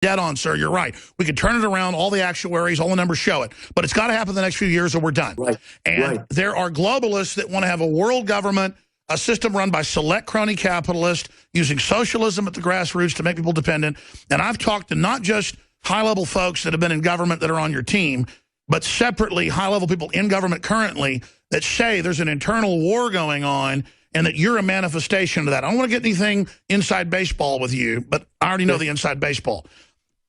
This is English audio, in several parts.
Dead on, sir. You're right. We could turn it around. All the actuaries, all the numbers show it. But it's got to happen the next few years or we're done. Right. And there are globalists that want to have a world government, a system run by select crony capitalists, using socialism at the grassroots to make people dependent. And I've talked to not just high-level folks that have been in government that are on your team, but separately high-level people in government currently that say there's an internal war going on and that you're a manifestation of that. I don't want to get anything inside baseball with you, but I already know the inside baseball.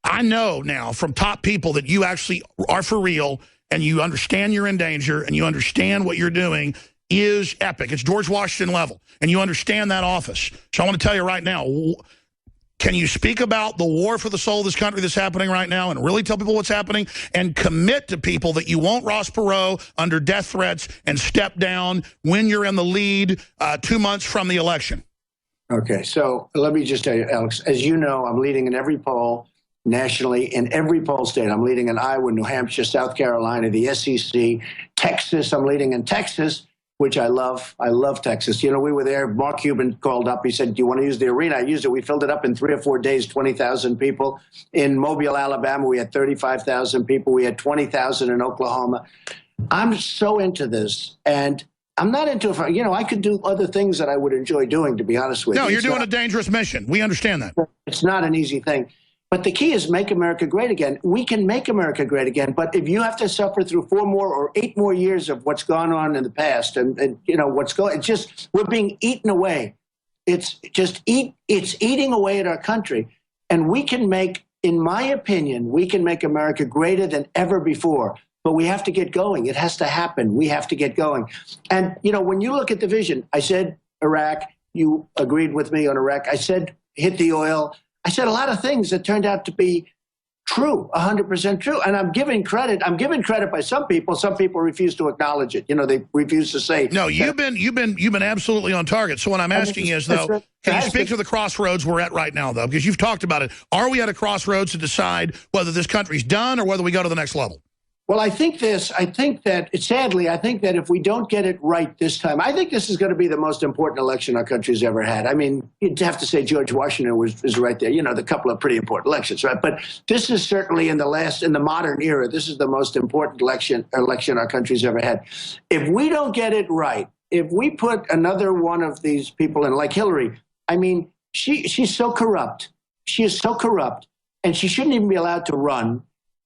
I know now from top people that you actually are for real and you understand you're in danger and you understand what you're doing is epic. It's George Washington level, and you understand that office. So I want to tell you right now, can you speak about the war for the soul of this country that's happening right now and really tell people what's happening and commit to people that you won't Ross Perot under death threats and step down when you're in the lead 2 months from the election? Okay, so let me just tell you, Alex, as you know, I'm leading in every poll nationally, in every poll state. I'm leading in Iowa, New Hampshire, South Carolina, the SEC, Texas. I'm leading in Texas, which I love. I love Texas. You know, we were there. Mark Cuban called up. He said, do you want to use the arena? I used it. We filled it up in 3 or 4 days, 20,000 people. In Mobile, Alabama, we had 35,000 people. We had 20,000 in Oklahoma. I'm so into this. And I'm not into it. You know, I could do other things that I would enjoy doing, to be honest with you. No, you're doing a dangerous mission. We understand that. It's not an easy thing. But the key is make America great again. We can make America great again, but if you have to suffer through 4 more or 8 more years of what's gone on in the past and you know, what's going, it's just, we're being eaten away. It's eating away at our country. And we can make, in my opinion, we can make America greater than ever before. But we have to get going. It has to happen. We have to get going. And, you know, when you look at the vision, I said Iraq, you agreed with me on Iraq. I said hit the oil. I said a lot of things that turned out to be true, 100% true. And I'm giving credit. I'm given credit by some people. Some people refuse to acknowledge it. You know, they refuse to say. No, you've been absolutely on target. So what I'm asking is, though, can you speak to the crossroads we're at right now, though? Because you've talked about it. Are we at a crossroads to decide whether this country's done or whether we go to the next level? Well, I think that if we don't get it right this time, I think this is going to be the most important election our country's ever had. I mean, you'd have to say George Washington is right there. You know, the couple of pretty important elections, right? But this is certainly in the modern era, this is the most important election our country's ever had. If we don't get it right, if we put another one of these people in, like Hillary, I mean, she's so corrupt. She is so corrupt, and she shouldn't even be allowed to run.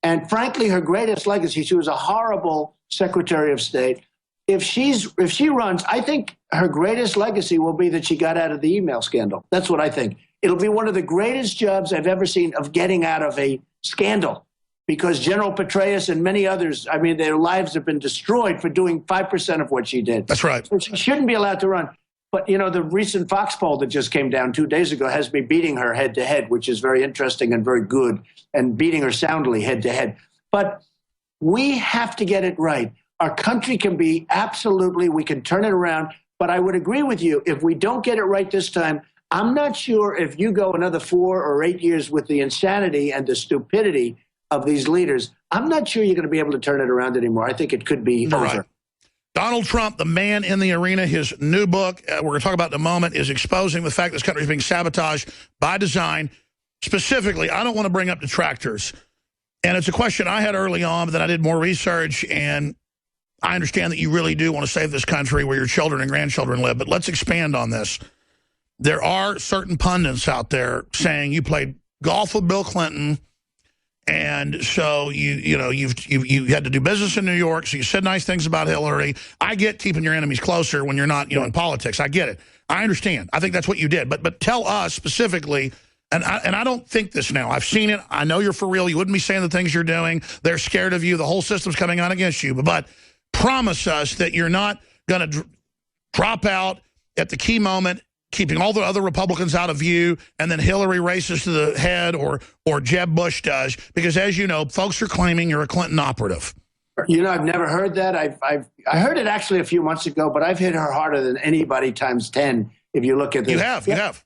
And frankly, her greatest legacy, she was a horrible Secretary of State. If she runs, I think her greatest legacy will be that she got out of the email scandal. That's what I think. It'll be one of the greatest jobs I've ever seen of getting out of a scandal, because General Petraeus and many others, I mean, their lives have been destroyed for doing 5% of what she did. That's right. So she shouldn't be allowed to run. But, you know, the recent Fox poll that just came down 2 days ago has me beating her head-to-head, which is very interesting and very good, and beating her soundly head-to-head. But we have to get it right. Our country can be absolutely, we can turn it around. But I would agree with you, if we don't get it right this time, I'm not sure if you go another 4 or 8 years with the insanity and the stupidity of these leaders, I'm not sure you're going to be able to turn it around anymore. I think it could be over. Right. Donald Trump, the man in the arena, his new book, we're going to talk about in a moment, is exposing the fact this country is being sabotaged by design. Specifically, I don't want to bring up detractors. And it's a question I had early on, but then I did more research, and I understand that you really do want to save this country where your children and grandchildren live. But let's expand on this. There are certain pundits out there saying you played golf with Bill Clinton, and so you had to do business in New York, so you said nice things about Hillary. I get keeping your enemies closer when you're not, in politics. I get it. I understand. I think that's what you did. But tell us specifically, and I don't think this now. I've seen it. I know you're for real. You wouldn't be saying the things you're doing. They're scared of you. The whole system's coming on against you. But promise us that you're not going to drop out at the key moment, keeping all the other Republicans out of view, and then Hillary races to the head or Jeb Bush does. Because as you know, folks are claiming you're a Clinton operative. You know, I've never heard that. I heard it actually a few months ago, but I've hit her harder than anybody times 10. If you look at this. You have.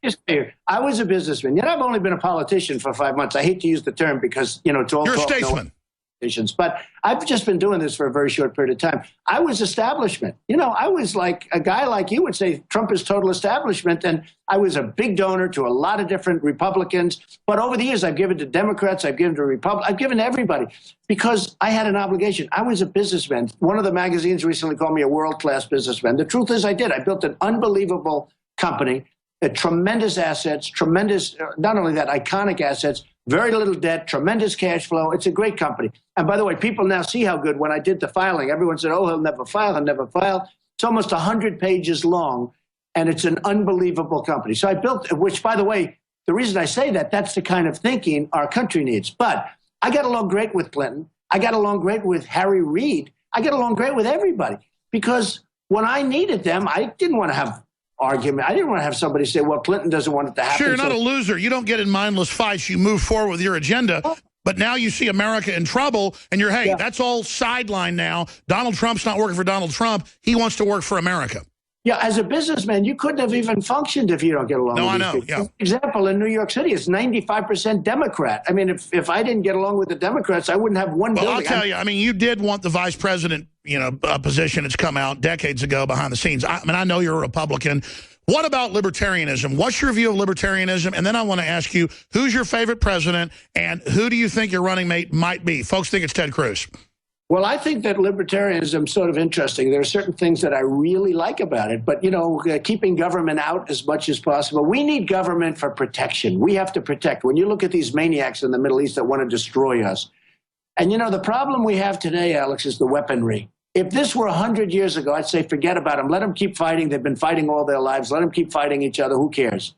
I was a businessman. I've only been a politician for 5 months. I hate to use the term because, it's all You're a talk. statesman. politicians, but I've just been doing this for a very short period of time. I was establishment. You know, I was like a guy like you would say Trump is total establishment, and I was a big donor to a lot of different Republicans. But over the years, I've given to Democrats, I've given to Republicans, I've given to everybody because I had an obligation. I was a businessman. One of the magazines recently called me a world-class businessman. The truth is I did. I built an unbelievable company, tremendous assets, tremendous, not only that, iconic assets, very little debt, tremendous cash flow. It's a great company. And by the way, people now see how good when I did the filing. Everyone said, oh, he'll never file, he'll never file. It's almost 100 pages long, and it's an unbelievable company. So I built, which, by the way, the reason I say that, that's the kind of thinking our country needs. But I got along great with Clinton. I got along great with Harry Reid. I got along great with everybody because when I needed them, I didn't want to have argument. I didn't want to have somebody say, well, Clinton doesn't want it to happen. Sure, you're not a loser. You don't get in mindless fights. You move forward with your agenda. But now you see America in trouble, and you're, hey, that's all sidelined now. Donald Trump's not working for Donald Trump. He wants to work for America. Yeah, as a businessman, you couldn't have even functioned if you don't get along with these people. Yeah. For example, in New York City, it's 95% Democrat. I mean, if I didn't get along with the Democrats, I wouldn't have one building. Well, I'll tell you, I mean, you did want the vice president, position. It's come out decades ago behind the scenes. I mean, I know you're a Republican. What about libertarianism? What's your view of libertarianism? And then I want to ask you, who's your favorite president, and who do you think your running mate might be? Folks think it's Ted Cruz. Well, I think that libertarianism is sort of interesting. There are certain things that I really like about it, but, keeping government out as much as possible. We need government for protection. We have to protect. When you look at these maniacs in the Middle East that want to destroy us, and, the problem we have today, Alex, is the weaponry. If this were 100 years ago, I'd say forget about them. Let them keep fighting. They've been fighting all their lives. Let them keep fighting each other. Who cares?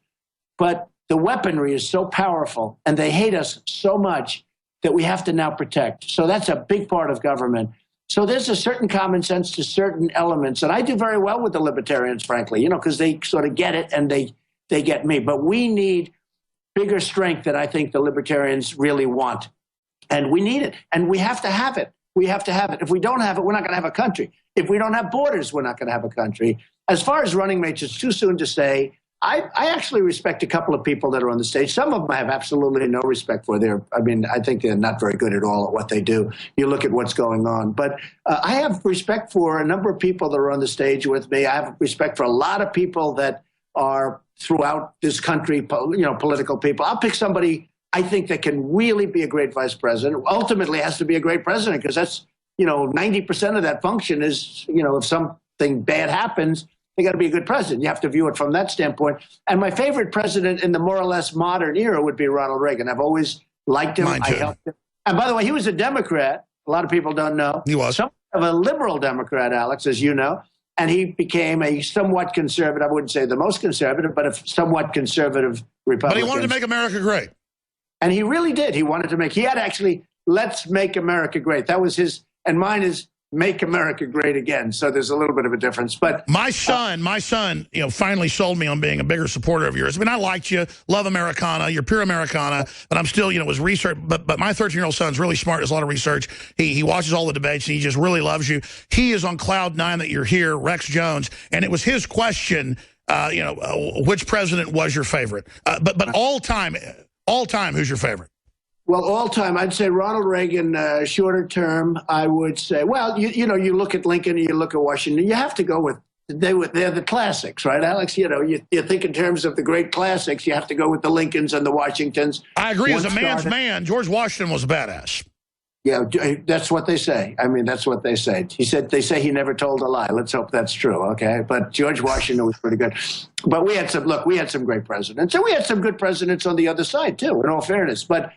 But the weaponry is so powerful, and they hate us so much that we have to now protect. So that's a big part of government. So there's a certain common sense to certain elements. And I do very well with the libertarians, frankly, because they sort of get it and they get me. But we need bigger strength than I think the libertarians really want. And we need it. And we have to have it. We have to have it. If we don't have it, we're not going to have a country. If we don't have borders, we're not going to have a country. As far as running mates, it's too soon to say. I actually respect a couple of people that are on the stage. Some of them I have absolutely no respect for. I think they're not very good at all at what they do. You look at what's going on. But I have respect for a number of people that are on the stage with me. I have respect for a lot of people that are throughout this country, political people. I'll pick somebody I think that can really be a great vice president. Ultimately has to be a great president because that's, 90% of that function is, if something bad happens, they got to be a good president. You have to view it from that standpoint. And my favorite president in the more or less modern era would be Ronald Reagan. I've always liked him. Mine too. I helped him. And by the way, he was a Democrat. A lot of people don't know. He was. Somewhat of a liberal Democrat, Alex, as you know. And he became a somewhat conservative, I wouldn't say the most conservative, but a somewhat conservative Republican. But he wanted to make America great. And he really did. He had actually, let's make America great. That was his, and mine is make America great again. So there's a little bit of a difference. But my son, finally sold me on being a bigger supporter of yours. I mean, I liked you, love Americana, you're pure Americana, but I'm still, was research. But my 13-year-old son's really smart, does a lot of research. He watches all the debates, and he just really loves you. He is on cloud nine that you're here, Rex Jones, and it was his question, which president was your favorite? But all time, who's your favorite? Well, all time, I'd say Ronald Reagan. Shorter term, I would say, well, you look at Lincoln and you look at Washington. You have to go with they're the classics, right, Alex? You think in terms of the great classics, you have to go with the Lincolns and the Washingtons. I agree. As a man's man, George Washington was a badass. Yeah, that's what they say. I mean, that's what they say. They say he never told a lie. Let's hope that's true, okay? But George Washington was pretty good. But we had some great presidents. And we had some good presidents on the other side, too, in all fairness. But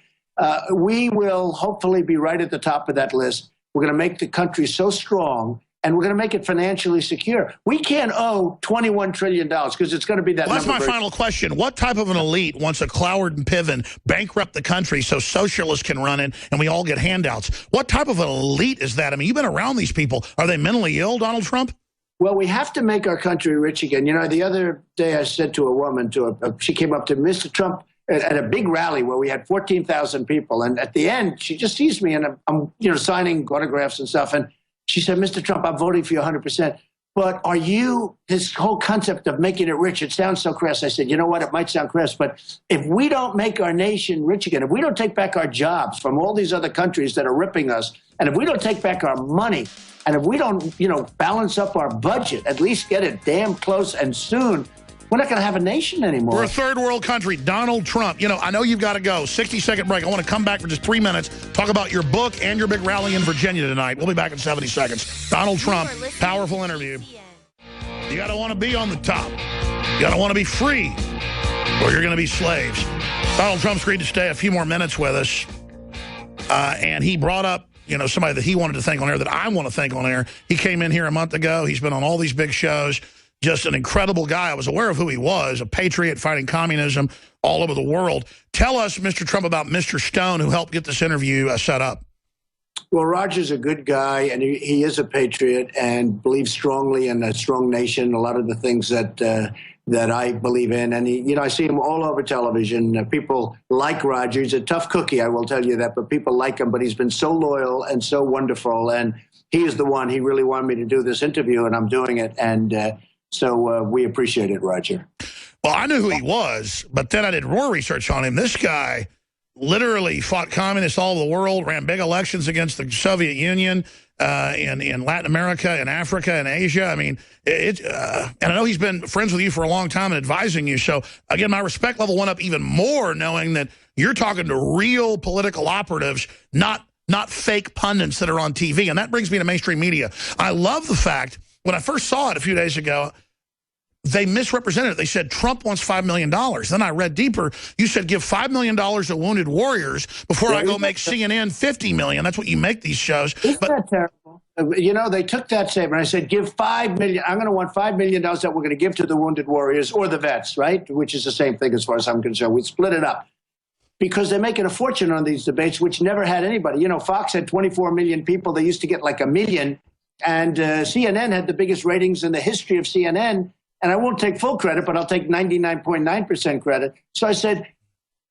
we will hopefully be right at the top of that list. We're going to make the country so strong, and we're going to make it financially secure. We can't owe $21 trillion because it's going to be that number. That's my final question. What type of an elite wants a Cloward and Piven bankrupt the country so socialists can run it and we all get handouts? What type of an elite is that? I mean, you've been around these people. Are they mentally ill, Donald Trump? Well, we have to make our country rich again. The other day I said to a woman, she came up to Mr. Trump, at a big rally where we had 14,000 people. And at the end, she just sees me and I'm signing autographs and stuff. And she said, Mr. Trump, I'm voting for you 100%. But are you, this whole concept of making it rich, it sounds so crass. I said, you know what, it might sound crass, but if we don't make our nation rich again, if we don't take back our jobs from all these other countries that are ripping us, and if we don't take back our money, and if we don't, balance up our budget, at least get it damn close and soon, we're not going to have a nation anymore. We're a third world country. Donald Trump. I know you've got to go. 60-second break. I want to come back for just 3 minutes, talk about your book and your big rally in Virginia tonight. We'll be back in 70 seconds. Donald Trump, powerful interview. You got to want to be on the top. You got to want to be free, or you're going to be slaves. Donald Trump's agreed to stay a few more minutes with us, and he brought up somebody that he wanted to thank on air, that I want to thank on air. He came in here a month ago. He's been on all these big shows. Just an incredible guy. I was aware of who he was, a patriot fighting communism all over the world. Tell us, Mr. Trump, about Mr. Stone, who helped get this interview set up. Well, Roger's a good guy, and he is a patriot and believes strongly in a strong nation, a lot of the things that I believe in. And, I see him all over television. People like Roger. He's a tough cookie, I will tell you that, but people like him. But he's been so loyal and so wonderful. And he is the one. He really wanted me to do this interview, and I'm doing it. And so we appreciate it, Roger. Well, I knew who he was, but then I did more research on him. This guy literally fought communists all over the world, ran big elections against the Soviet Union in Latin America and Africa and Asia. I mean, and I know he's been friends with you for a long time and advising you. So, again, my respect level went up even more knowing that you're talking to real political operatives, not fake pundits that are on TV. And that brings me to mainstream media. I love the fact, when I first saw it a few days ago, they misrepresented it. They said Trump wants $5 million. Then I read deeper. You said give $5 million to Wounded Warriors before I go make CNN $50 million. That's what you make these shows. Isn't that terrible? They took that statement. I said, give $5 million. I'm going to want $5 million that we're going to give to the Wounded Warriors or the vets, right? Which is the same thing as far as I'm concerned. We split it up because they're making a fortune on these debates, which never had anybody. Fox had 24 million people. They used to get like 1 million. And CNN had the biggest ratings in the history of CNN. And I won't take full credit, but I'll take 99.9% credit. So I said,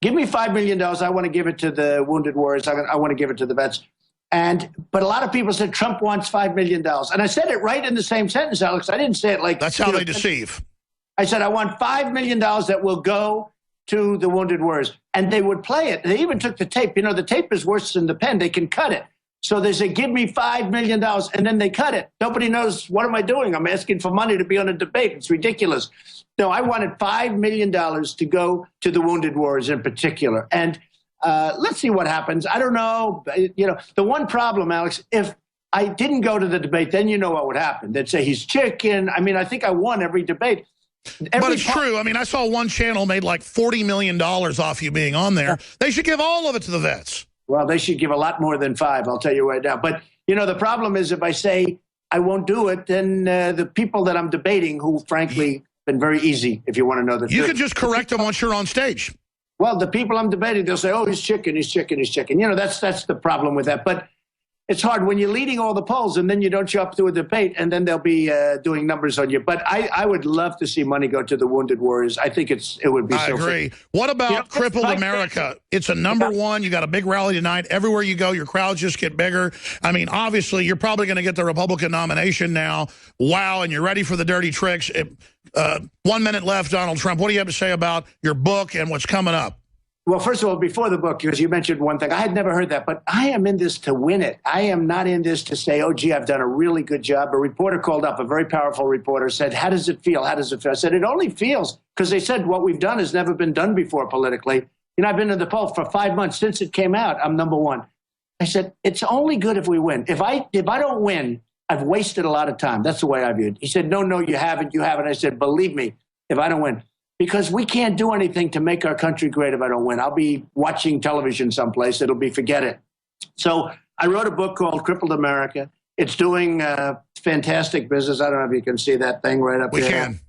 give me $5 million. I want to give it to the Wounded Warriors. I want to give it to the vets. But a lot of people said Trump wants $5 million. And I said it right in the same sentence, Alex. I didn't say it like... That's how they deceive. I said, I want $5 million that will go to the Wounded Warriors. And they would play it. They even took the tape. The tape is worse than the pen. They can cut it. So they say, give me $5 million, and then they cut it. Nobody knows, what am I doing? I'm asking for money to be on a debate. It's ridiculous. No, I wanted $5 million to go to the Wounded Warriors in particular. And let's see what happens. I don't know. The one problem, Alex, if I didn't go to the debate, then you know what would happen. They'd say he's chicken. I mean, I think I won every debate. But it's true. I mean, I saw one channel made like $40 million off you being on there. They should give all of it to the vets. Well, they should give a lot more than 5, I'll tell you right now. But, the problem is if I say I won't do it, then the people that I'm debating, who frankly been very easy, if you want to know the truth. You can just correct them once you're on stage. Well, the people I'm debating, they'll say, oh, he's chicken, he's chicken, he's chicken. That's the problem with that. But it's hard when you're leading all the polls and then you don't show up to a debate and then they'll be doing numbers on you. But I would love to see money go to the Wounded Warriors. I think it would be so. I agree. Fair. What about Crippled America? It's a #1. You got a big rally tonight. Everywhere you go, your crowds just get bigger. I mean, obviously, you're probably going to get the Republican nomination now. Wow, and you're ready for the dirty tricks. 1 minute left, Donald Trump. What do you have to say about your book and what's coming up? Well, first of all, before the book, because you mentioned one thing, I had never heard that, but I am in this to win it. I am not in this to say, oh, gee, I've done a really good job. A reporter called up, a very powerful reporter, said, how does it feel? How does it feel? I said, it only feels, because they said what we've done has never been done before politically. I've been in the poll for 5 months. Since it came out, I'm #1. I said, it's only good if we win. If I don't win, I've wasted a lot of time. That's the way I viewed it. He said, no, you haven't. You haven't. I said, believe me, if I don't win. Because we can't do anything to make our country great if I don't win. I'll be watching television someplace. It'll be forget it. So I wrote a book called Crippled America. It's doing fantastic business. I don't know if you can see that thing right up there. We can.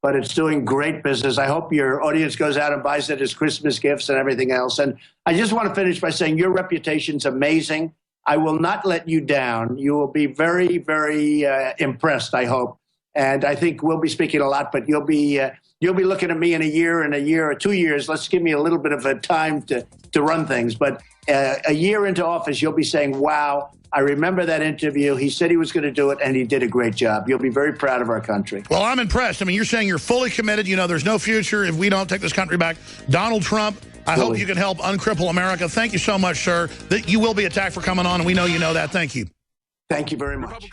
But it's doing great business. I hope your audience goes out and buys it as Christmas gifts and everything else. And I just want to finish by saying your reputation's amazing. I will not let you down. You will be very, very impressed, I hope. And I think we'll be speaking a lot, but you'll be you'll be looking at me in a year or 2 years. Let's give me a little bit of a time to run things. But a year into office, you'll be saying, wow, I remember that interview. He said he was going to do it, and he did a great job. You'll be very proud of our country. Well, I'm impressed. I mean, you're saying you're fully committed. You know, there's no future if we don't take this country back. Donald Trump, I hope you can help uncripple America. Thank you so much, sir. That you will be attacked for coming on, and we know you know that. Thank you. Thank you very much.